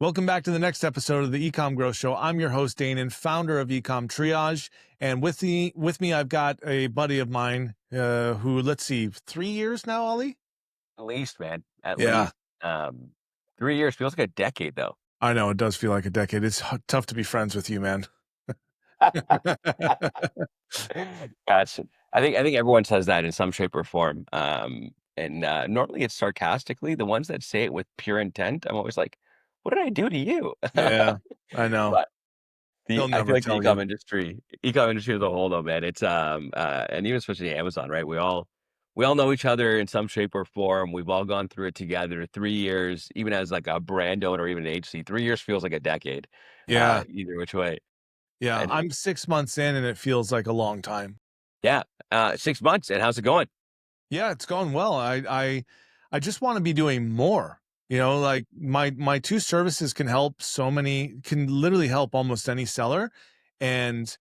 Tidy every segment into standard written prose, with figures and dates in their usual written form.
Welcome back to the next episode of the Ecom Growth Show. I'm your host, Dane, and founder of Ecom Triage. And with me, I've got a buddy of mine who, let's see, 3 years now, Ali? At least, man. At Yeah, least. 3 years feels like a decade, though. I know. It does feel like a decade. It's tough to be friends with you, man. Gotcha. I think everyone says that in some shape or form. And normally it's sarcastically. The ones that say it with pure intent, I'm always like, "What did I do to you?" Yeah, I know. But He'll I feel never like the tell you. ecom industry as a whole, though, man. It's and even especially Amazon, right? We all know each other in some shape or form. We've all gone through it together. 3 years, even as like a brand owner, or even an agency, 3 years feels like a decade, Yeah, either which way. yeah. And I'm 6 months in, and it feels like a long time. yeah, 6 months. And how's it going? Yeah, it's going well. I just want to be doing more. Like my two services can literally help almost any seller, and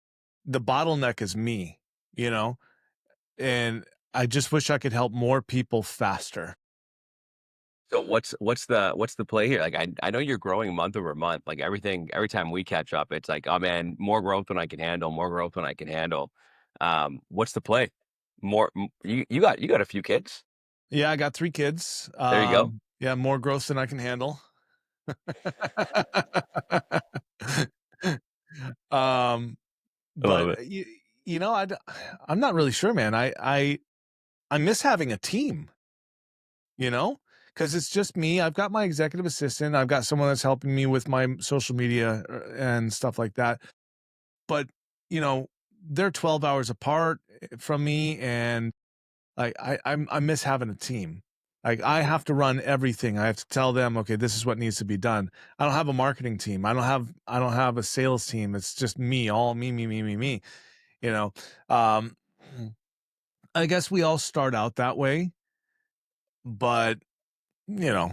the bottleneck is me, you know, and I just wish I could help more people faster. So what's the play here? Like I know you're growing month over month. Like every time we catch up, it's like, oh man, more growth than I can handle, more growth than I can handle. What's the play? You got a few kids. Yeah, I got 3 kids. There you go. Yeah, more growth than I can handle. um, I love it. but I'm not really sure, man. I miss having a team. you know, because it's just me. I've got my executive assistant. I've got someone that's helping me with my social media and stuff like that. But, you know, they're 12 hours apart from me. And I miss having a team. Like I have to run everything. I have to tell them, okay, this is what needs to be done. I don't have a marketing team. I don't have a sales team. It's just me, all me, you know. Um, I guess we all start out that way, but you know,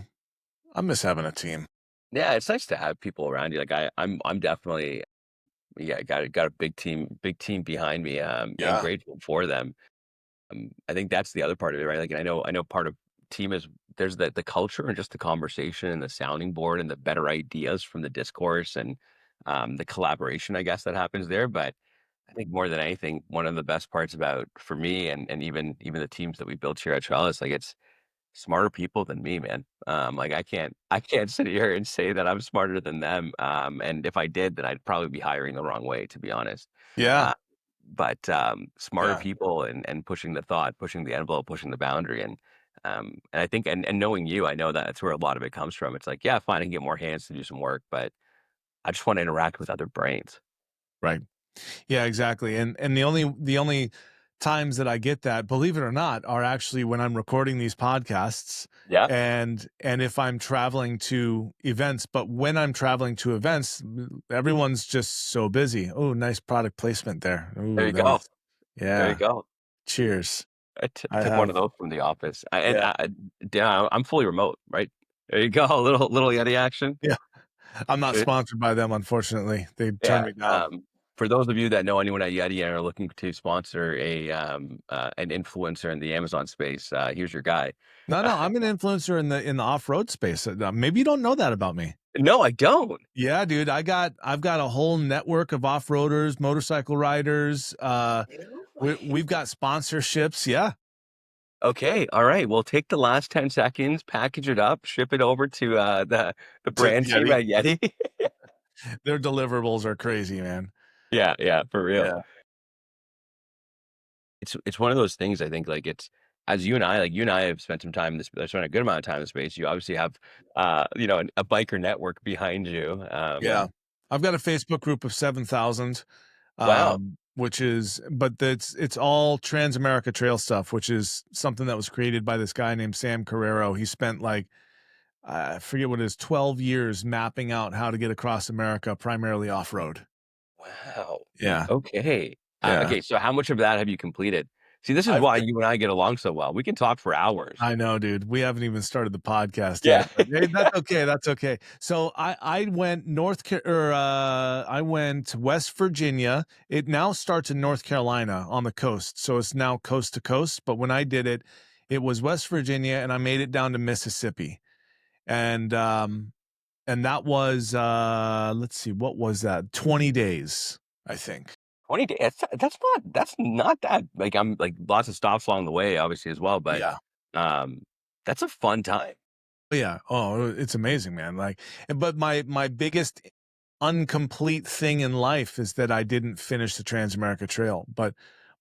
I miss having a team. Yeah, it's nice to have people around you. Like I'm definitely, yeah, got a big team behind me. And Yeah. grateful for them. I think that's the other part of it, right? Like, I know part of team is there's the culture and just the conversation and the sounding board and the better ideas from the discourse and the collaboration, I guess, that happens there. But I think more than anything, one of the best parts about for me and even the teams that we built here at Trellis, like it's smarter people than me, man. Like I can't sit here and say that I'm smarter than them. And if I did, then I'd probably be hiring the wrong way, to be honest. Yeah. Uh, but smarter Yeah. people and pushing the thought, pushing the envelope, pushing the boundary, and I think and knowing you, I know that that's where a lot of it comes from. It's like, yeah, fine, I can get more hands to do some work, but I just want to interact with other brains. Right. Yeah, exactly. And the only times that I get that, believe it or not, are actually when I'm recording these podcasts Yeah. and if I'm traveling to events. But when I'm traveling to events, everyone's just so busy. Oh, nice product placement there. There Ooh, you go. There you yeah. go. Cheers. I I took one have of those from the office, and yeah. yeah, I'm fully remote, right? There you go, a little Yeti action. Yeah. I'm not Eh, sponsored by them, unfortunately. They turned yeah, me down. for those of you that know anyone at Yeti and are looking to sponsor an influencer in the Amazon space, here's your guy. No, no, I'm an influencer in the off-road space. Maybe you don't know that about me. No, I don't. Yeah, dude, I've got a whole network of off-roaders, motorcycle riders. No We've way. got sponsorships. Yeah, Okay, all right, well, take the last 10 seconds, package it up, ship it over to, the to brand team Yeti. at Yeti. Their deliverables are crazy, man. Yeah, yeah, for real. Yeah, It's one of those things I think, like, it's as you and I have spent some time in this spent a good amount of time in the space, you obviously have, a biker network behind you, yeah. I've got a Facebook group of 7,000, wow, which is, but it's all Trans America Trail stuff, which is something that was created by this guy named Sam Carrero. He spent like I forget what it is, 12 years mapping out how to get across America, primarily off road. wow, Yeah, okay. yeah. Okay, so how much of that have you completed? See, this is I've why you and I get along so well, we can talk for hours. I know, dude. We haven't even started the podcast Yeah. yet, but hey, that's okay. That's okay. So I went I went West Virginia. It now starts in North Carolina on the coast, so it's now coast to coast. But when I did it, it was West Virginia, and I made it down to Mississippi. And and that was, let's see, what was that? 20 days, I think. 20 days. That's not that like I'm like lots of stops along the way, obviously as well, but Yeah. um that's a fun time. Yeah. Oh, it's amazing, man. Like, but my biggest incomplete thing in life is that I didn't finish the Transamerica Trail, but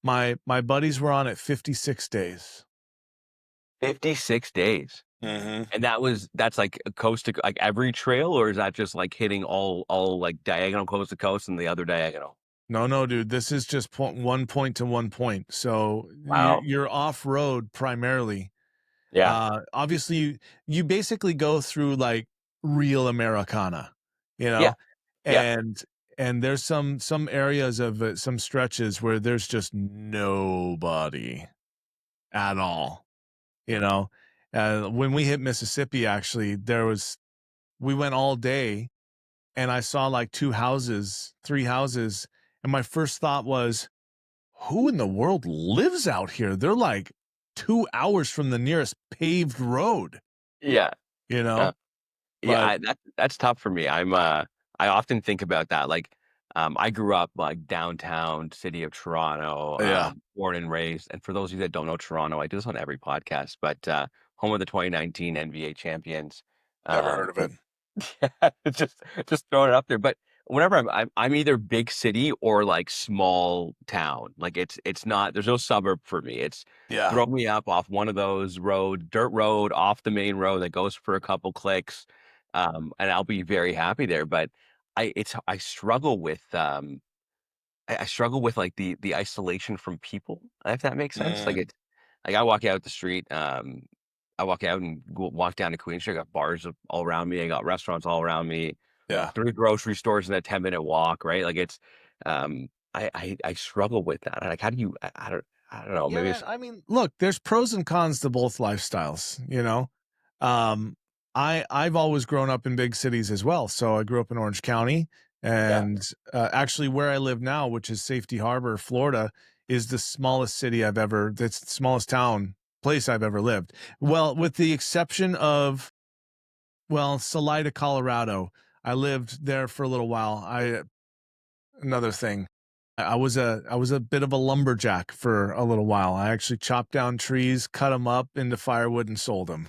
my buddies were on it 56 days. 56 days. Mhm. And that's like a coast to like every trail, or is that just like hitting all like diagonal coast to coast and the other diagonal? No, no, dude. This is just one point to one point. So Wow. you're off road primarily. Yeah. Obviously, you basically go through like real Americana, you Yeah. know, Yeah. and there's some areas of some stretches where there's just nobody at all, you know. When we hit Mississippi, actually, we went all day, and I saw like two houses, three houses, and my first thought was, who in the world lives out here? They're like 2 hours from the nearest paved road, Yeah. you Uh, know? yeah, But that's tough for me. I often think about that. Like, I grew up like downtown city of Toronto, yeah, born and raised. And for those of you that don't know Toronto, I do this on every podcast, but home of the 2019 NBA champions. never heard of But it. yeah, just throwing it up there. But whenever I'm either big city or like small town. Like it's not there's no suburb for me. It's Yeah. throw me up off one of those dirt road off the main road that goes for a couple clicks, and I'll be very happy there. But I struggle with I struggle with like the isolation from people, if that makes sense. Mm, Like I walk out the street, I walk out and walk down to Queen Street. I got bars all around me. I got restaurants all around me. yeah. 3 grocery stores in a 10-minute walk. Right? Like it's, I struggle with that. Like, how do you? I don't know. Yeah, Maybe man. it's I mean, look, there's pros and cons to both lifestyles, you know? Um, I've always grown up in big cities as well. So I grew up in Orange County, yeah. and actually where I live now, which is Safety Harbor, Florida, is the smallest city I've ever that's the smallest town place I've ever lived. Well, with the exception of, well, Salida, Colorado. I lived there for a little while. I Another thing. I was a bit of a lumberjack for a little while. I actually chopped down trees, cut them up into firewood, and sold them.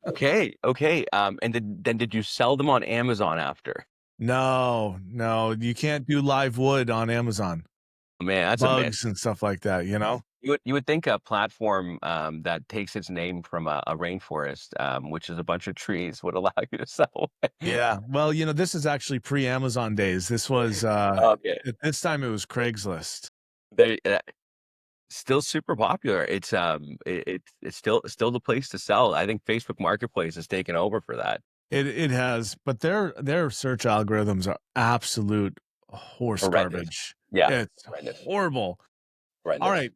Okay. Okay. And did you sell them on Amazon after? No, no, you can't do live wood on Amazon. Oh, man, that's a myth. Bugs and stuff like that, you know? You would think a platform, that takes its name from a rainforest, which is a bunch of trees, would allow you to sell. Yeah. Well, this is actually pre-Amazon days. This was, Okay. at this time, it was Craigslist. They still super popular. It's still the place to sell. I think Facebook Marketplace has taken over for that. It has, but their search algorithms are absolute horse Horrendous. garbage. Yeah. It's Horrendous. horrible. All Horrendous. right,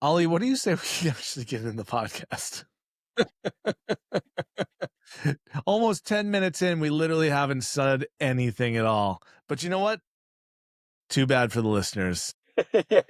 Ollie, what do you say we actually get in the podcast? Almost 10 minutes in, we literally haven't said anything at all. But you know what? Too bad for the listeners. Yeah,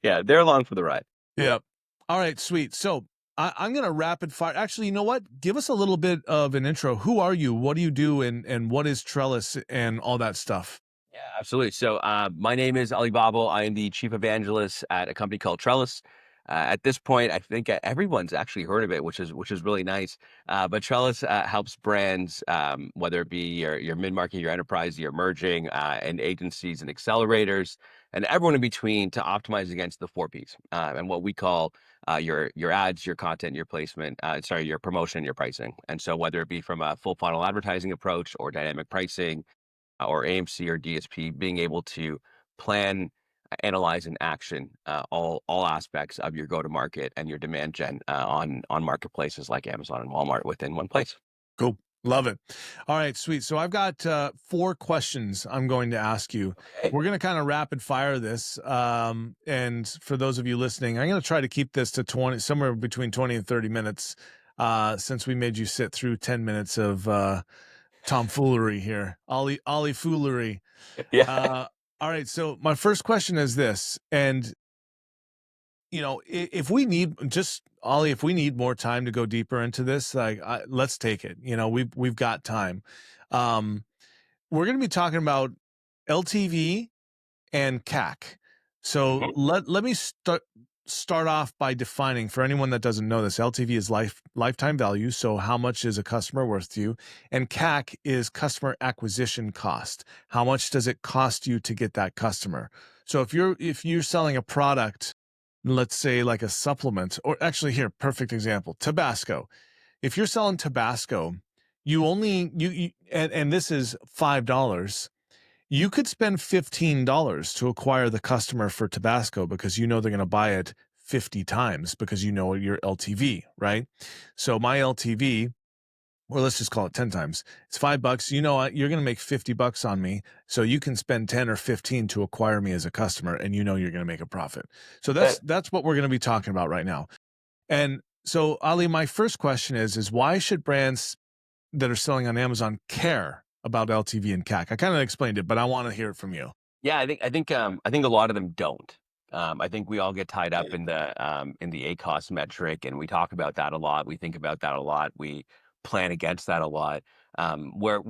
yeah, they're along for the ride. Yep. All right, sweet. So I'm gonna rapid fire. Actually, you know what? Give us a little bit of an intro. Who are you? What do you do? And what is Trellis and all that stuff? Yeah, absolutely. So, my name is Ali Babul. I am the chief evangelist at a company called Trellis. At this point, I think everyone's actually heard of it, which is really nice. But Trellis helps brands, whether it be your mid market, your enterprise, your emerging, and agencies and accelerators, and everyone in between, to optimize against the 4 Ps, and what we call your ads, your content, your placement, sorry, your promotion, your pricing. And so, whether it be from a full funnel advertising approach or dynamic pricing, or AMC or DSP, being able to plan, analyze, and action, all aspects of your go to market and your demand gen, on marketplaces like Amazon and Walmart within one place. Cool. Love it. All right, sweet. So I've got 4 questions I'm going to ask you. Okay. We're going to kind of rapid fire this. And for those of you listening, I'm going to try to keep this to 20, somewhere between 20 and 30 minutes, since we made you sit through 10 minutes of tomfoolery here. Ollie foolery. Yeah. Uh, all right. So my first question is this, and if we need just Ollie, if we need more time to go deeper into this, like let's take it. We've got time. we're going to be talking about LTV and CAC. So Mhm. let me start off by defining, for anyone that doesn't know this, LTV is lifetime value. So how much is a customer worth to you? And CAC is customer acquisition cost. How much does it cost you to get that customer? So if you're selling a product, let's say like a supplement, or actually here, perfect example, Tabasco. If you're selling Tabasco, you only you and this is $5. You could spend $15 to acquire the customer for Tabasco because you know they're going to buy it 50 times because you know your LTV, right? So my LTV, or let's just call it 10 times. It's $5. You know what? You're going to make 50 bucks on me. So you can spend 10 or 15 to acquire me as a customer and you know you're going to make a profit. So But that's what we're going to be talking about right now. And so Ali, my first question is why should brands that are selling on Amazon care about LTV and CAC? I kind of explained it, but I want to hear it from you. yeah, I think a lot of them don't. I think we all get tied up in the ACOS metric, and we talk about that a lot. We think about that a lot. We plan against that a lot. Where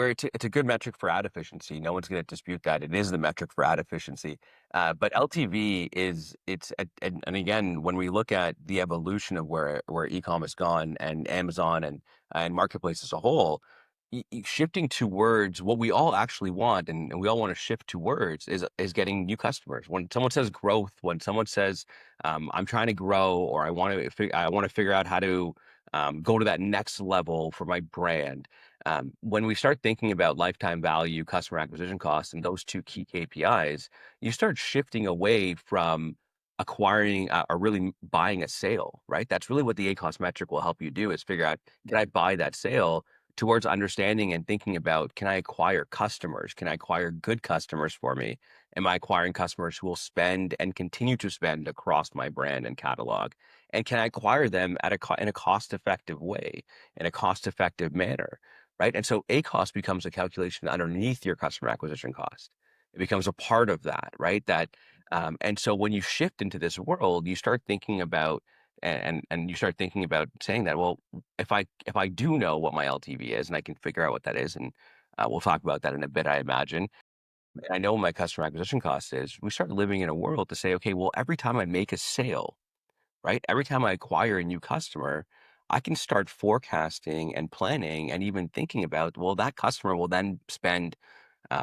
it's a good metric for ad efficiency. No one's going to dispute that. It is the metric for ad efficiency. But LTV is and again, when we look at the evolution of where e-com has gone and Amazon and marketplace as a whole, shifting towards what we all actually want, and we all want to shift towards is getting new customers. When someone says growth, when someone says I'm trying to grow, or I want to figure out how to go to that next level for my brand. When we start thinking about lifetime value, customer acquisition costs, and those two key KPIs, you start shifting away from acquiring or really buying a sale, right? That's really what the ACOS metric will help you do, is figure out, can I buy that sale, towards understanding and thinking about, can I acquire customers? Can I acquire good customers for me? Am I acquiring customers who will spend and continue to spend across my brand and catalog? And can I acquire them in a cost-effective way, in a cost-effective manner, right? And so ACOS becomes a calculation underneath your customer acquisition cost. It becomes a part of that, right? And so when you shift into this world, you start thinking about and you start thinking about saying that, well, if I do know what my LTV is and I can figure out what that is, and we'll talk about that in a bit, I imagine, and I know what my customer acquisition cost is, we start living in a world to say, okay, well, every time I make a sale, right, every time I acquire a new customer, I can start forecasting and planning and even thinking about, well, that customer will then spend,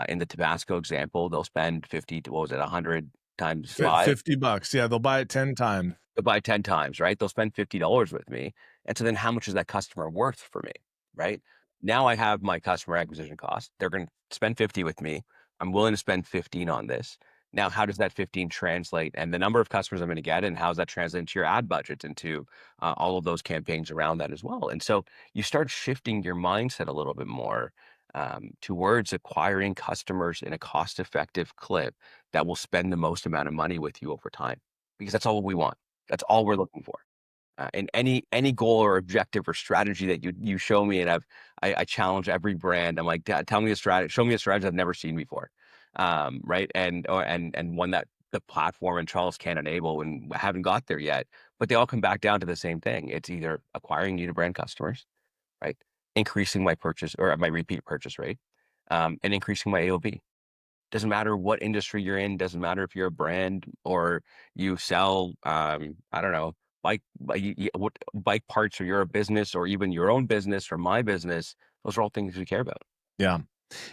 in the Tabasco example, they'll spend 50 to, what was it, 100 times five. $50. Yeah, they'll buy it 10 times. They'll buy 10 times, right? They'll spend $50 with me. And so then how much is that customer worth for me, right? Now I have my customer acquisition cost. They're going to spend 50 with me. I'm willing to spend 15 on this. Now, how does that 15 translate, and the number of customers I'm going to get, and how does that translate into your ad budget, into all of those campaigns around that as well? And so you start shifting your mindset a little bit more towards acquiring customers in a cost-effective clip that will spend the most amount of money with you over time, because that's all we want. That's all we're looking for. And any goal or objective or strategy that you show me, and I challenge every brand. I'm like, "Dad, tell me a strategy. Show me a strategy I've never seen before." Right? And one that the platform and Charles can't enable, and haven't got there yet. But they all come back down to the same thing. It's either acquiring new to brand customers, right? Increasing my purchase or my repeat purchase rate, and increasing my AOV. Doesn't matter what industry you're in, doesn't matter if you're a brand or you sell, I don't know, what bike parts, or you're a business, or even your own business or my business. Those are all things we care about. Yeah.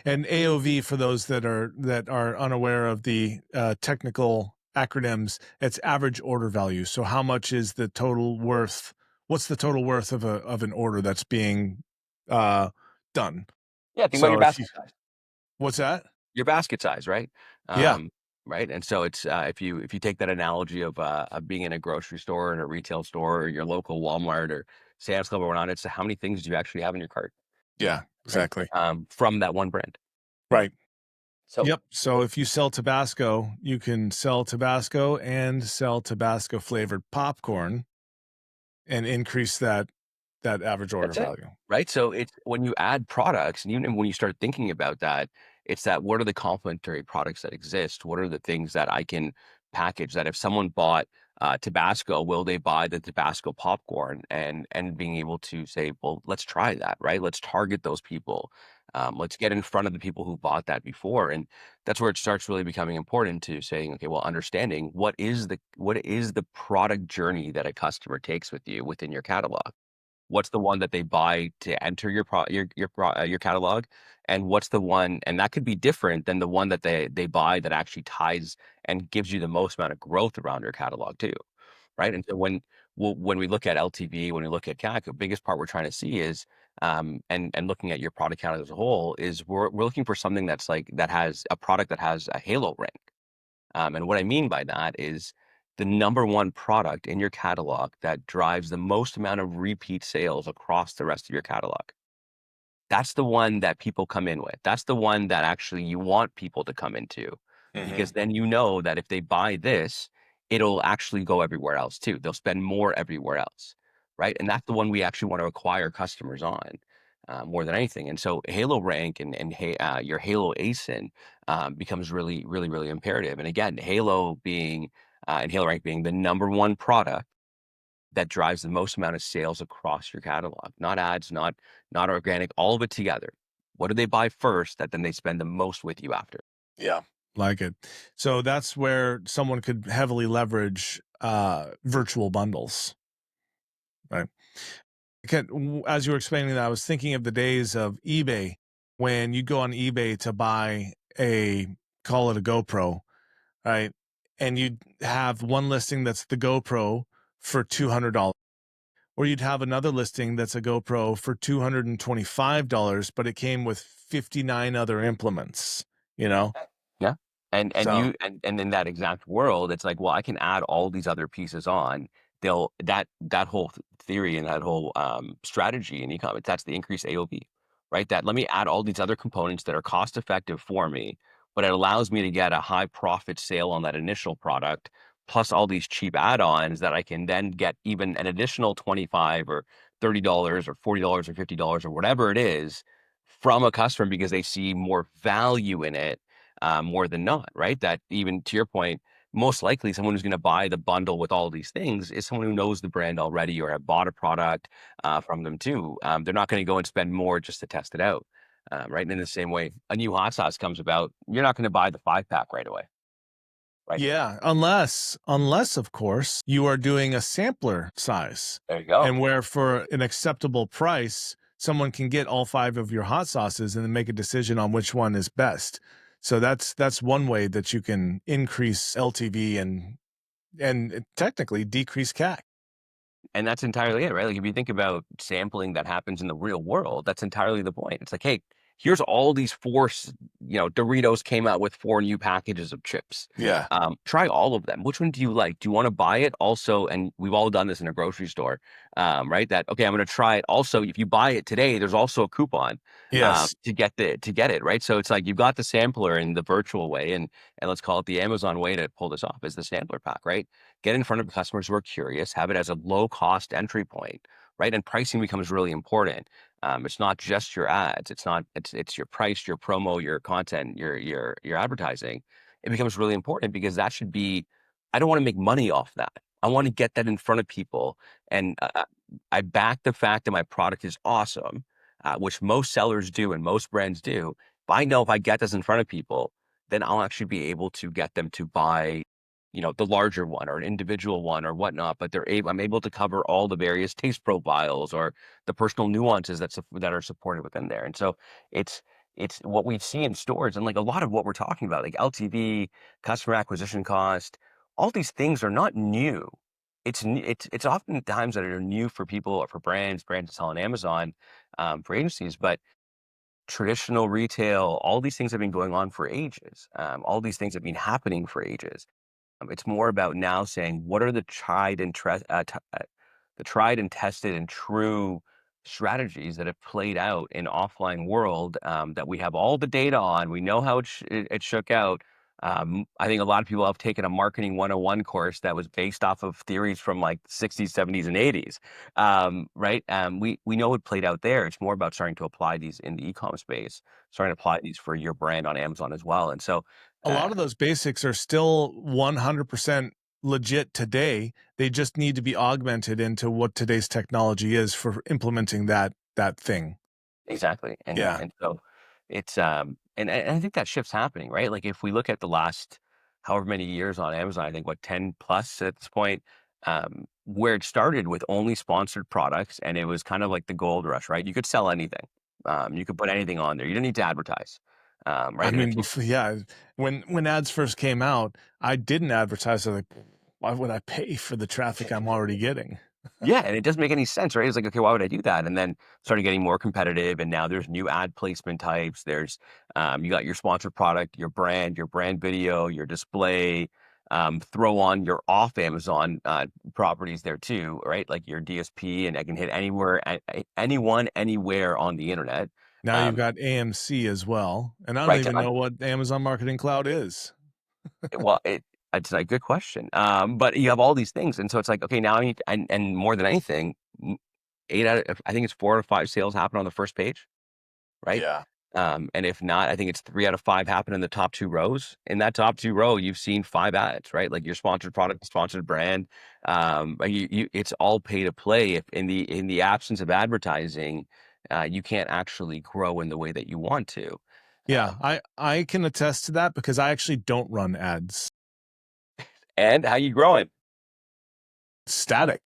And AOV, for those that are unaware of the technical acronyms, it's average order value. So how much is the total worth? What's the total worth of an order that's being uh, done? Yeah, think about So your if you, basket size. what's that? Your basket size, right? Yeah, Right. And so it's if you take that analogy of being in a grocery store, and a retail store, or your local Walmart or Sam's Club or whatnot, it's how many things do you actually have in your cart, yeah, right? exactly. From that one brand, right? Right. So Yep. So if you sell Tabasco, you can sell Tabasco and sell Tabasco flavored popcorn and increase that average order that's it, value. right? So it's when you add products, and even when you start thinking about that, it's that, what are the complementary products that exist? What are the things that I can package, that if someone bought Tabasco, will they buy the Tabasco popcorn? And being able to say, well, let's try that, right? Let's target those people. Let's get in front of the people who bought that before, and that's where it starts really becoming important to saying, okay, well, understanding what is the product journey that a customer takes with you within your catalog. What's the one that they buy to enter your catalog, and what's the one, and that could be different than the one that they buy that actually ties and gives you the most amount of growth around your catalog too, right? And so when we look at LTV, when we look at CAC, the biggest part we're trying to see is, and looking at your product count as a whole, is we're looking for something that's like that has a product that has a halo rank. And what I mean by that is the number one product in your catalog that drives the most amount of repeat sales across the rest of your catalog. That's the one that people come in with. That's the one that actually you want people to come into, Mhm. because then you know that if they buy this, it'll actually go everywhere else too. They'll spend more everywhere else, right? And that's the one we actually want to acquire customers on, more than anything. And so Halo rank and your Halo ASIN becomes really, really, really imperative. And again, Halo being and Halo rank being the number one product that drives the most amount of sales across your catalog, not ads, not organic, all of it together. What do they buy first that then they spend the most with you after? Yeah. Like it. So that's where someone could heavily leverage virtual bundles, right? As you were explaining that, I was thinking of the days of eBay when you go on eBay to buy a, call it a GoPro, right? And you'd have one listing that's the GoPro for $200, or you'd have another listing that's a GoPro for $225, but it came with 59 other implements, you know? Yeah. And So, you and in that exact world, it's like, well, I can add all these other pieces on. They'll that whole theory and that whole strategy in e-commerce, that's the increased AOV, right? That let me add all these other components that are cost effective for me, but it allows me to get a high profit sale on that initial product, plus all these cheap add-ons that I can then get even an additional 25 or $30 or $40 or $50 or whatever it is from a customer because they see more value in it, more than not, right? That even to your point, most likely someone who's going to buy the bundle with all these things is someone who knows the brand already or have bought a product from them too. They're not going to go and spend more just to test it out, right? And in the same way, a new hot sauce comes about, you're not going to buy the 5 pack right away, right? yeah, unless of course you are doing a sampler size, There you go. and where for an acceptable price, someone can get all 5 of your hot sauces and then make a decision on which one is best. So that's one way that you can increase LTV and technically decrease CAC. And that's entirely it, right? Like, if you think about sampling that happens in the real world, that's entirely the point. It's like, "Hey, here's all these 4 Doritos came out with 4 new packages of chips. Yeah. Try all of them. Which one do you like? Do you wanna buy it also?" And we've all done this in a grocery store, right? That, "Okay, I'm gonna try it. Also, if you buy it today, there's also a coupon, Yes. to get it," right? So it's like you've got the sampler in the virtual way, and let's call it the Amazon way to pull this off is the sampler pack, right? Get in front of customers who are curious, have it as a low cost entry point, right? And pricing becomes really important. It's not just your ads. It's your price, your promo, your content, your advertising. It becomes really important because that should be. I don't want to make money off that. I want to get that in front of people, and I back the fact that my product is awesome, which most sellers do and most brands do. If I know if I get this in front of people, then I'll actually be able to get them to buy, the larger one or an individual one or whatnot, but I'm able to cover all the various taste profiles or the personal nuances that are supported within there. And so it's it's what we see in stores, and like a lot of what we're talking about, like LTV, customer acquisition cost, all these things are not new. It's oftentimes that are new for people or for brands that sell on Amazon, for agencies, but traditional retail, all these things have been going on for ages. All these things have been happening for ages. It's more about now saying, what are the tried and tested and true strategies that have played out in offline world, that we have all the data on. We know how it shook out. I think a lot of people have taken a marketing 101 course that was based off of theories from like 60s, 70s, and 80s. Right? We know it played out there. It's more about starting to apply these in the e-com space, starting to apply these for your brand on Amazon as well. And so, A uh, lot of those basics are still 100% legit today. They just need to be augmented into what today's technology is for implementing that thing. exactly. And Yeah. and so. And I think that shift's happening, right? Like if we look at the last however many years on Amazon, I think what 10 plus at this point, where it started with only sponsored products and it was kind of like the gold rush, right? You could sell anything. You could put anything on there. You didn't need to advertise. I Right. And mean, if you before, yeah, when ads first came out, I didn't advertise. I was like, why would I pay for the traffic I'm already getting? Yeah, and it doesn't make any sense, right? It's like, okay, why would I do that? And then started getting more competitive, and now there's new ad placement types. There's you got your sponsored product, your brand video, your display. Throw on your off Amazon properties there too, right? Like your DSP, and I can hit anywhere, anyone, anywhere on the internet. Now you've Um, got AMC as well, and I don't right? even know what Amazon Marketing Cloud is. Well, it's a good question. But you have all these things, and so it's like, okay, now I need and more than anything, 8 out of I think it's 4 out of 5 sales happen on the first page, right? Yeah. And if not, I think it's 3 out of 5 happen in the top 2 rows. In that top 2 row, you've seen 5 ads, right? Like your sponsored product, sponsored brand. Like it's all pay to play. If in the absence of advertising, you can't actually grow in the way that you want to. Yeah, Um, I can attest to that because I actually don't run ads. and how you growing? Static.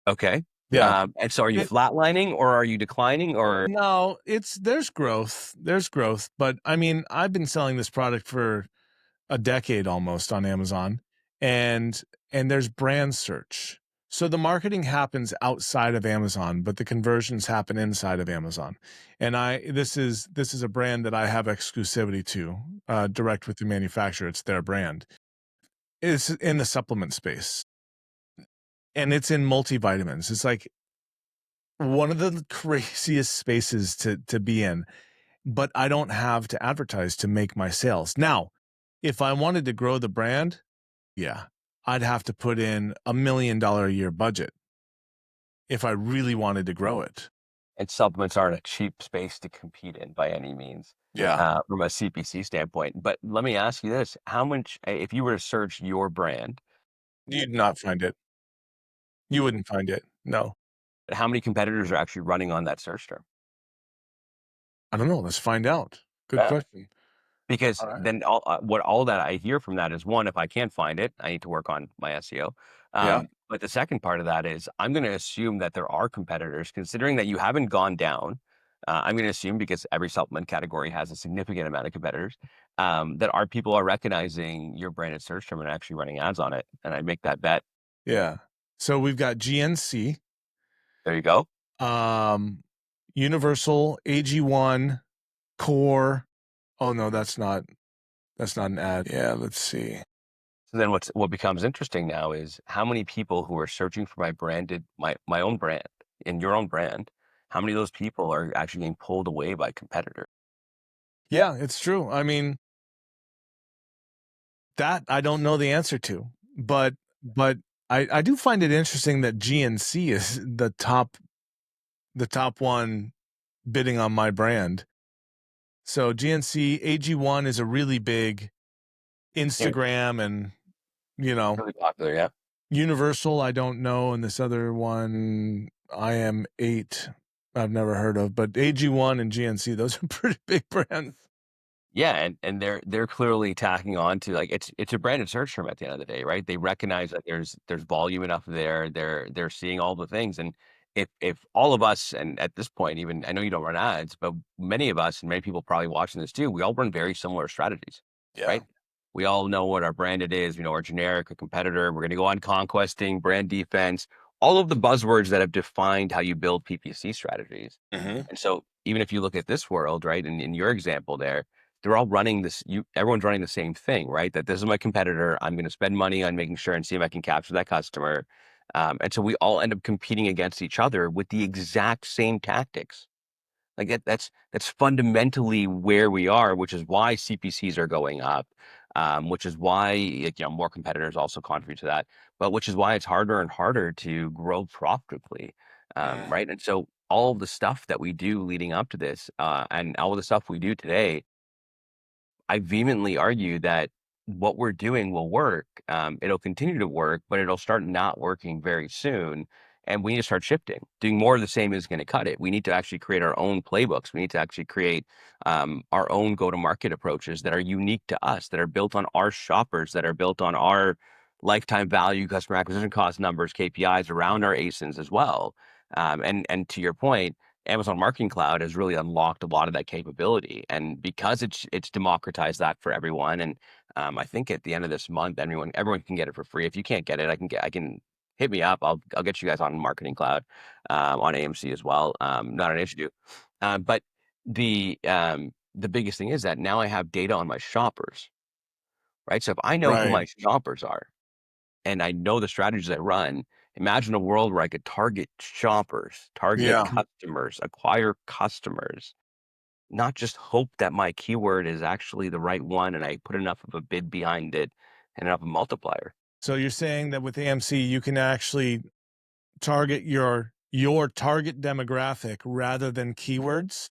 Okay. Yeah. And so are you It flatlining or are you declining or No, it's there's growth, but I mean, I've been selling this product for a decade almost on Amazon, and there's brand search. So the marketing happens outside of Amazon, but the conversions happen inside of Amazon. And this is a brand that I have exclusivity to, direct with the manufacturer. It's their brand. It's in the supplement space, and it's in multivitamins. It's like one of the craziest spaces to be in, but I don't have to advertise to make my sales. Now, if I wanted to grow the brand, yeah, I'd have to put in $1 million a year budget if I really wanted to grow it. and supplements aren't a cheap space to compete in by any means, Yeah. from a CPC standpoint. But let me ask you this, how much if you were to search your brand, You'd not find it. You wouldn't find it. No. how many competitors are actually running on that search term? I don't know. Let's find out. Good Yeah. question. Because All right. then all that I hear from that is, 1, if I can't find it, I need to work on my SEO. Yeah. But the second part of that is I'm gonna assume that there are competitors, considering that you haven't gone down. I'm gonna assume because every supplement category has a significant amount of competitors, that our people are recognizing your branded search term and actually running ads on it, and I make that bet. Yeah. So we've got GNC, There you go. um, Universal, AG1, Core. Oh no, that's not an ad. Yeah, let's see. So then what becomes interesting now is how many people who are searching for my own brand and your own brand, how many of those people are actually getting pulled away by competitors? Yeah, it's true. I mean, that I don't know the answer to, but but I do find it interesting that GNC is the top one bidding on my brand. So GNC AG1 is a really big Yeah, Instagram and, you know, really popular, yeah. Universal, I don't know, and this other one, I am 8, I've never heard of, but AG1 and GNC, those are pretty big brands. Yeah, and they're clearly tacking on to, like, it's a branded search term at the end of the day, right? They recognize that there's volume enough there. They're seeing all the things, and if all of us, and at this point, even I know you don't run ads, but many of us and many people probably watching this too, we all run very similar strategies, Yeah. right? We all know what our branded is. We know our generic, a competitor. We're going to go on conquesting, brand defense, all of the buzzwords that have defined how you build PPC strategies. Mhm. And so, even if you look at this world, right, and in your example there, they're all running this everyone's running the same thing, right? That this is my competitor. I'm going to spend money on making sure and see if I can capture that customer. And so we all end up competing against each other with the exact same tactics. Like that's fundamentally where we are, which is why CPCs are going up, which is why, like, more competitors also contribute to that, but which is why it's harder and harder to grow profitably, Mm. right? And so all of the stuff that we do leading up to this, and all of the stuff we do today, I vehemently argue that what we're doing will work. It'll continue to work, but it'll start not working very soon. and we need to start shifting. Doing more of the same is going to cut it. We need to actually create our own playbooks. We need to actually create our own go-to-market approaches that are unique to us, that are built on our shoppers, that are built on our lifetime value, customer acquisition cost numbers, KPIs around our ASINs as well. And to your point, Amazon Marketing Cloud has really unlocked a lot of that capability, and because it's democratized that for everyone. And I think at the end of this month, everyone can get it for free. If you can't get it, I can hit me up. I'll get you guys on Marketing Cloud on AMC as well. Not an issue. But the biggest thing is that now I have data on my shoppers, right? So if I know who Right. my shoppers are and I know the strategies I run, imagine a world where I could target shoppers, target Yeah. customers, acquire customers, not just hope that my keyword is actually the right one and I put enough of a bid behind it and enough of a multiplier. So you're saying that with AMC, you can actually target your target demographic rather than keywords?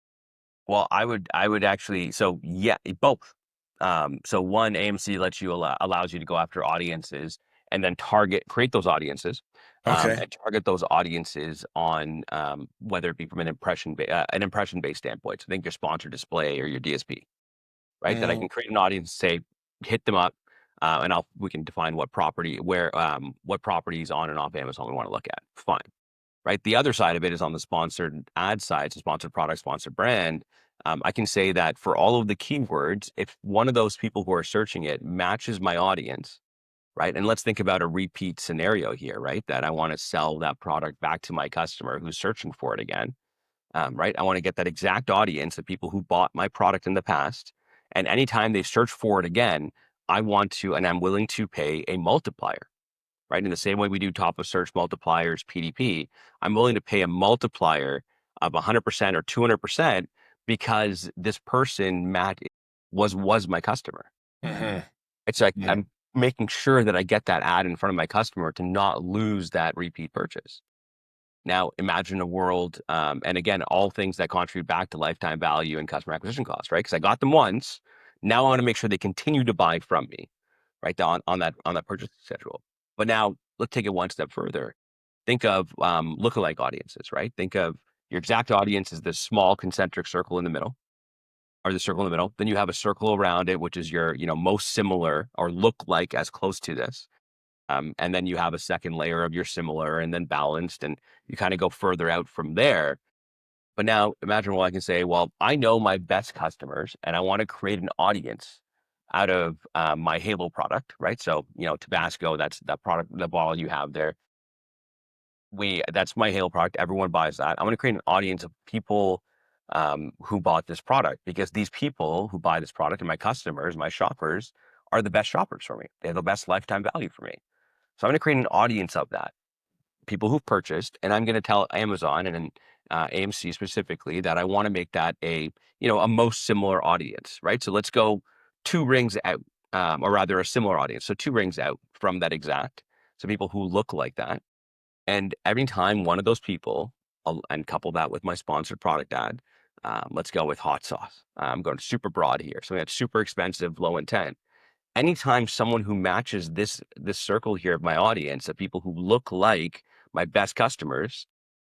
Well, I would actually, so yeah, both. So one, AMC lets you allows you to go after audiences and then create those audiences, Okay. and target those audiences on whether it be from an impression based standpoint. So think your sponsored display or your DSP, right? That I Mm, can create an audience, say, hit them up, and we can define what properties on and off Amazon we want to look at. Fine, right? The other side of it is on the sponsored ad side, so sponsored product, sponsored brand. I can say that for all of the keywords, if one of those people who are searching it matches my audience, right? And let's think about a repeat scenario here, right? That I want to sell that product back to my customer who's searching for it again, right? I want to get that exact audience of people who bought my product in the past. And anytime they search for it again, and I'm willing to pay a multiplier, right? In the same way we do top of search multipliers, PDP, I'm willing to pay a multiplier of 100% or 200% because this person, Matt, was my customer. mhm, It's like mm. I'm making sure that I get that ad in front of my customer to not lose that repeat purchase. Now, imagine a world, and again, all things that contribute back to lifetime value and customer acquisition costs, right? Because I got them once. Now I want to make sure they continue to buy from me, right? On that purchase schedule. But now let's take it one step further. Think of lookalike audiences, right? Think of your exact audience is this small concentric circle in the middle, or the circle in the middle. Then you have a circle around it, which is your, most similar or look like as close to this. And then you have a second layer of your similar and then balanced, and you kind of go further out from there. But now imagine, well, I can say, well, I know my best customers and I want to create an audience out of my Halo product, right? So, Tabasco, that's that product, the bottle you have there. That's my Halo product. Everyone buys that. I'm going to create an audience of people who bought this product, because these people who buy this product and my customers, my shoppers, are the best shoppers for me. They have the best lifetime value for me. So I'm going to create an audience of that, people who've purchased, and I'm going to tell Amazon and AMC specifically that I want to make that a most similar audience, right? So let's go two rings out, or rather a similar audience. So two rings out from that exact. So people who look like that. And every time one of those people, and couple that with my sponsored product ad, let's go with hot sauce. I'm going super broad here. So we have super expensive, low intent. Anytime someone who matches this circle here of my audience, of people who look like my best customers,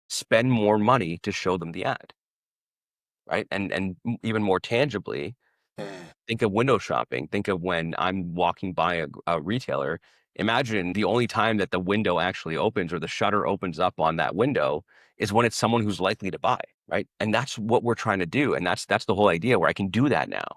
spend more money to show them the ad, right? And even more tangibly, Mm. think of window shopping. Think of when I'm walking by a retailer. Imagine the only time that the window actually opens, or the shutter opens up on that window, is when it's someone who's likely to buy, right? And that's what we're trying to do. And that's the whole idea, where I can do that now.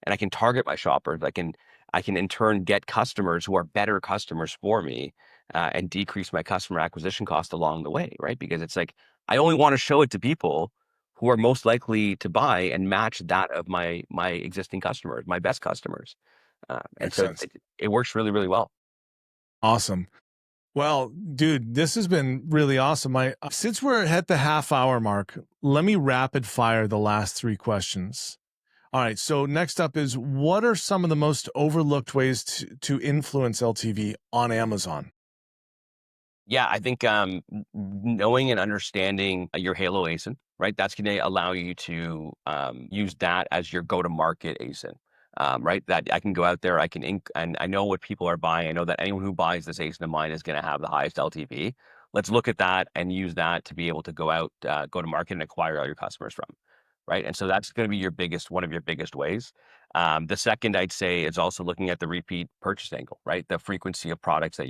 And I can target my shoppers. I can in turn get customers who are better customers for me, and decrease my customer acquisition cost along the way, right? Because it's like I only want to show it to people who are most likely to buy and match that of my existing customers, my best customers. And Makes so sense. it works really, really well. Awesome. Well, dude, this has been really awesome. Since we're at the half hour mark, let me rapid fire the last three questions. All right. So next up is, what are some of the most overlooked ways to influence LTV on Amazon? Yeah, I think knowing and understanding your Halo ASIN, right? That's going to allow you to use that as your go-to-market ASIN, right? That I can go out there, and I know what people are buying. I know that anyone who buys this ASIN of mine is going to have the highest LTV. let's look at that and use that to be able to go out, go to market and acquire all your customers from, right? And so that's going to be one of your biggest ways. The second I'd say is also looking at the repeat purchase angle, right? The frequency of products that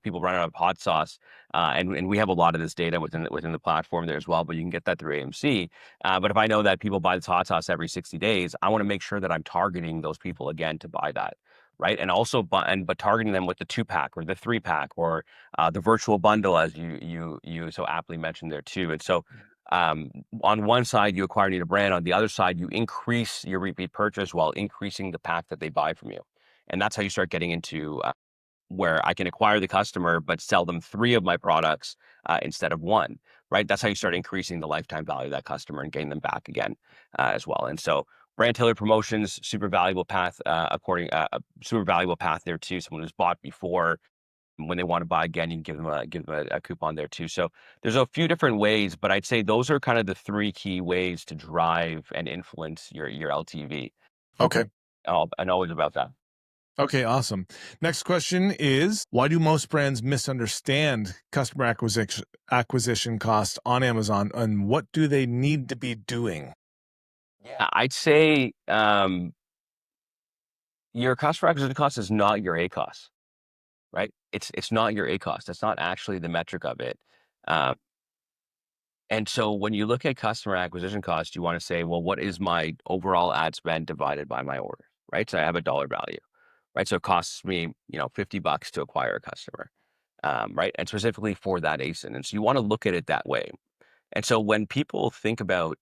people run out of hot sauce, and we have a lot of this data within the platform there as well, but you can get that through AMC. But if I know that people buy this hot sauce every 60 days, I want to make sure that I'm targeting those people again to buy that. Right. And also, but targeting them with the 2-pack or the 3-pack or the virtual bundle, as you so aptly mentioned there too. And so, on one side, you acquire new brand. On the other side, you increase your repeat purchase while increasing the pack that they buy from you. And that's how you start getting into where I can acquire the customer, but sell them 3 of my products instead of 1, right? That's how you start increasing the lifetime value of that customer and getting them back again as well. And so brand tailored promotions, super valuable path, super valuable path there too. Someone who's bought before, when they want to buy again, you can give them a coupon there too. So there's a few different ways, but I'd say those are kind of the 3 key ways to drive and influence your LTV. Okay. And always about that. Okay, awesome. Next question is, why do most brands misunderstand customer acquisition cost on Amazon, and what do they need to be doing? Yeah, I'd say your customer acquisition cost is not your ACOS, right? It's not your ACOS. That's not actually the metric of it. Um, and so when you look at customer acquisition cost, you want to say, well, what is my overall ad spend divided by my order, right? So I have a dollar value, right? So it costs me, $50 to acquire a customer, right? And specifically for that ASIN. And so you want to look at it that way. And so when people think about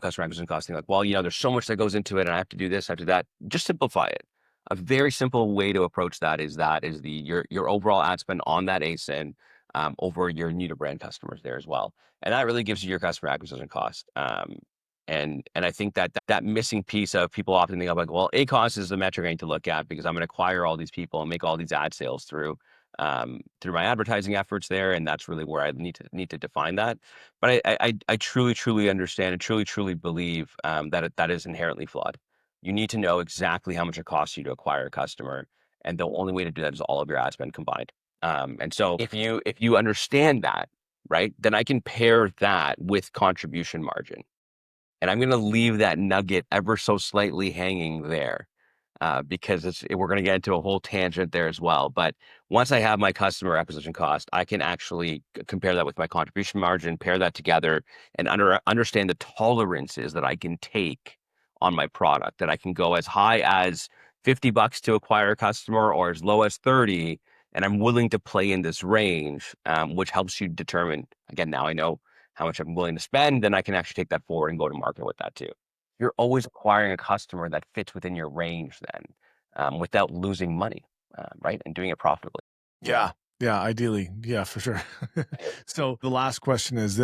customer acquisition cost, they're like, well, there's so much that goes into it, and I have to do this, I have to do that. Just simplify it. A very simple way to approach that is your overall ad spend on that ASIN over your new to brand customers there as well, and that really gives you your customer acquisition cost. And I think that missing piece of people often think of like, well, ACOS is the metric I need to look at because I'm going to acquire all these people and make all these ad sales through my advertising efforts there, and that's really where I need to define that. But I truly, truly understand and truly, truly believe that is inherently flawed. You need to know exactly how much it costs you to acquire a customer, and the only way to do that is all of your ad spend combined. And so if you understand that, right, then I can pair that with contribution margin, and I'm going to leave that nugget ever so slightly hanging there because we're going to get into a whole tangent there as well. But once I have my customer acquisition cost, I can actually compare that with my contribution margin, pair that together, and understand the tolerances that I can take on my product. That I can go as high as $50 to acquire a customer, or as low as 30, and I'm willing to play in this range, which helps you determine. Again, now I know how much I'm willing to spend, then I can actually take that forward and go to market with that too. You're always acquiring a customer that fits within your range then, without losing money, right? And doing it profitably. Yeah. Yeah, ideally. Yeah, for sure. So the last question is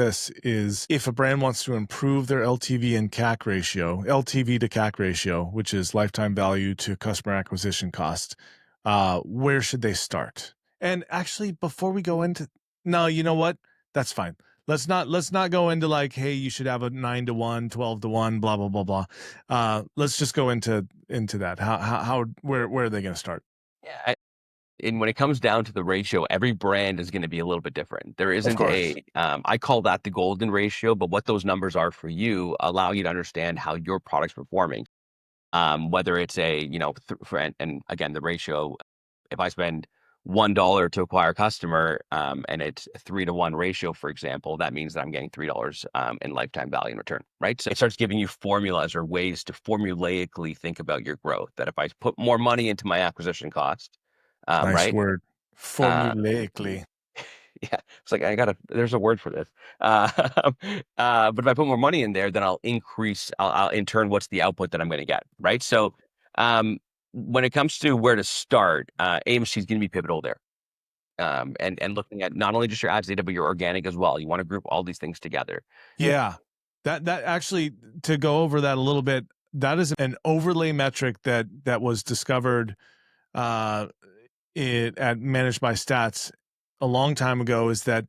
if a brand wants to improve their LTV and CAC ratio, LTV to CAC ratio, which is lifetime value to customer acquisition cost, where should they start? And actually, before we go into, no, you know what? That's fine. Let's not go into like, hey, you should have a 9-to-1, 12-to-1, blah, blah, blah, blah. Let's just go into that. Where are they going to start? Yeah. And when it comes down to the ratio, every brand is going to be a little bit different. There Of isn't course. I call that the golden ratio, but what those numbers are for you allow you to understand how your product's performing. Whether it's and again, the ratio, if I spend $1 to acquire a customer, and it's a 3-to-1 ratio, for example, that means that I'm getting $3 in lifetime value in return, right? So it starts giving you formulas or ways to formulaically think about your growth. That if I put more money into my acquisition cost, Nice right? word. Uh, Formulaically. yeah, it's like there's a word for this. Uh, but if I put more money in there, then I'll in turn, what's the output that I'm going to get, right? So, when it comes to where to start, AMC is going to be pivotal there. And looking at not only just your ads data, but your organic as well. You want to group all these things together. Yeah. That actually, to go over that a little bit, that is an overlay metric that was discovered uh at Managed by Stats a long time ago. Is that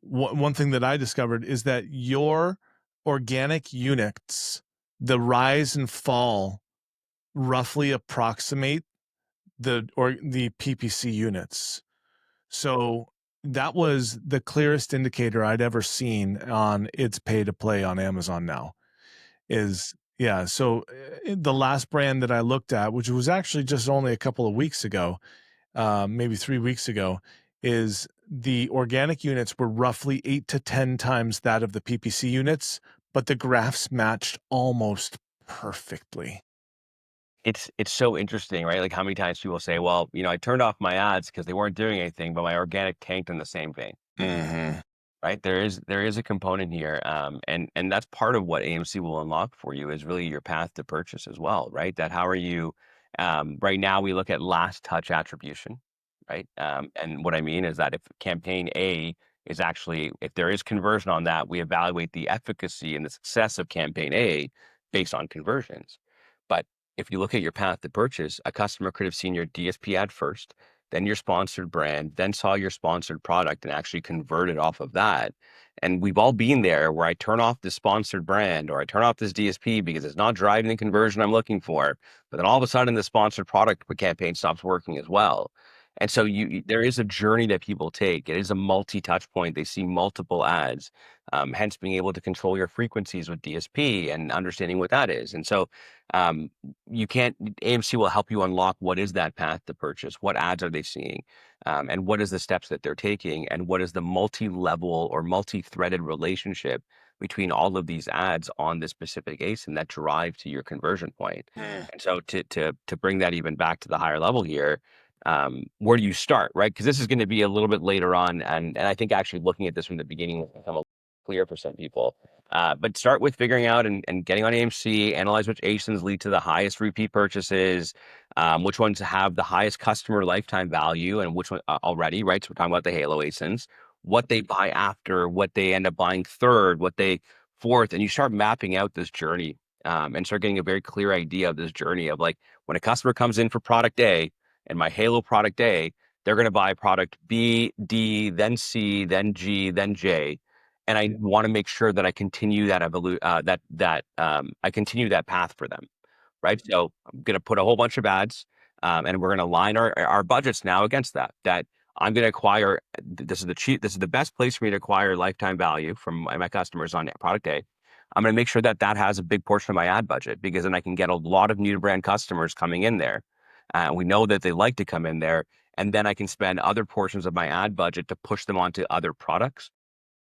one thing that I discovered is that your organic units, the rise and fall roughly approximate the PPC units. So that was the clearest indicator I'd ever seen on its pay to play on Amazon now is yeah. So the last brand that I looked at, which was actually just only a couple of weeks ago, maybe 3 weeks ago, is the organic units were roughly 8 to 10 times that of the PPC units, but the graphs matched almost perfectly. It's so interesting, right? Like how many times people say, "Well, I turned off my ads because they weren't doing anything, but my organic tanked in the same vein." Hmm. Right? There is a component here, and that's part of what AMC will unlock for you is really your path to purchase as well, right? That how are you right now we look at last touch attribution, right? And what I mean is that if campaign A is actually if there is conversion on that, we evaluate the efficacy and the success of campaign A based on conversions. But if you look at your path to purchase, a customer could have seen your DSP ad first, then your sponsored brand, then saw your sponsored product and actually converted off of that. And we've all been there where I turn off this sponsored brand or I turn off this DSP because it's not driving the conversion I'm looking for. But then all of a sudden the sponsored product campaign stops working as well. And so there is a journey that people take. It is a multi-touch point. They see multiple ads, hence being able to control your frequencies with DSP and understanding what that is. And so um, you can't AMC will help you unlock what is that path to purchase, what ads are they seeing, and what is the steps that they're taking, and what is the multi-level or multi-threaded relationship between all of these ads on this specific ASIN that drive to your conversion point. Mm. And so to bring that even back to the higher level here, where do you start, right? Because this is going to be a little bit later on, and I think actually looking at this from the beginning will become a clear for some people. But start with figuring out and getting on AMC, analyze which ASINs lead to the highest repeat purchases, which ones have the highest customer lifetime value, and which one already, right? So we're talking about the Halo ASINs, what they buy after, what they end up buying third, what they fourth, and you start mapping out this journey and start getting a very clear idea of this journey of like when a customer comes in for product A and my Halo product A, they're going to buy product B, D, then C, then G, then J, and I want to make sure that I continue that I continue that path for them, right? So I'm going to put a whole bunch of ads, and we're going to line our budgets now against that. That I'm going to acquire. This is the cheap. This is the best place for me to acquire lifetime value from my customers on product A. I'm going to make sure that that has a big portion of my ad budget because then I can get a lot of new to brand customers coming in there. We know that they like to come in there, and then I can spend other portions of my ad budget to push them onto other products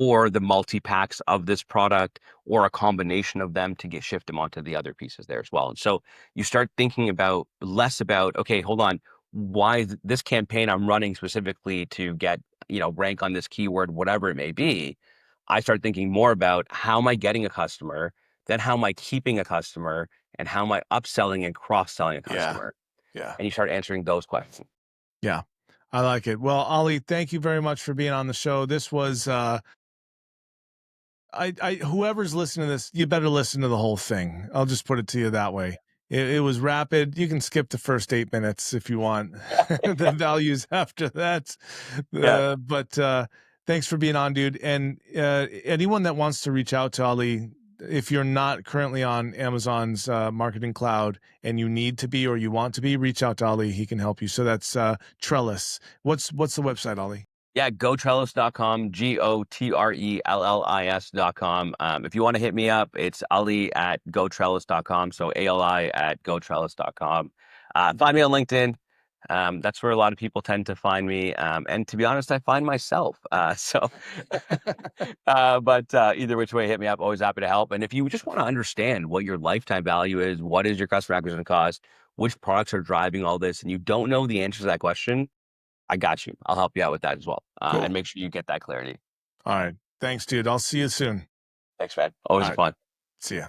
or the multi-packs of this product or a combination of them to shift them onto the other pieces there as well. And so you start thinking about less about, okay, hold on, why this campaign I'm running specifically to get, rank on this keyword, whatever it may be. I start thinking more about how am I getting a customer, then how am I keeping a customer, and how am I upselling and cross-selling a Yeah. customer? Yeah. And you start answering those questions. Yeah. I like it. Well, Ali, thank you very much for being on the show. This was I whoever's listening to this, you better listen to the whole thing. I'll just put it to you that way. It was rapid. You can skip the first 8 minutes if you want. The values after that. Yeah. But thanks for being on, dude. And anyone that wants to reach out to Ali, if you're not currently on Amazon's marketing cloud and you need to be or you want to be, reach out to Ali. He can help you. So that's Trellis. What's the website, Ali? Yeah, gotrellis.com, GOTRELLIS.com. If you want to hit me up, it's Ali at gotrellis.com. So ALI at gotrellis.com. Find me on LinkedIn. That's where a lot of people tend to find me. And to be honest, I find myself. But either which way, hit me up. Always happy to help. And if you just want to understand what your lifetime value is, what is your customer acquisition cost, which products are driving all this, and you don't know the answer to that question, I got you. I'll help you out with that as well, and Cool. make sure you get that clarity. All right. Thanks, dude. I'll see you soon. Thanks, man. All Always right. fun. See ya.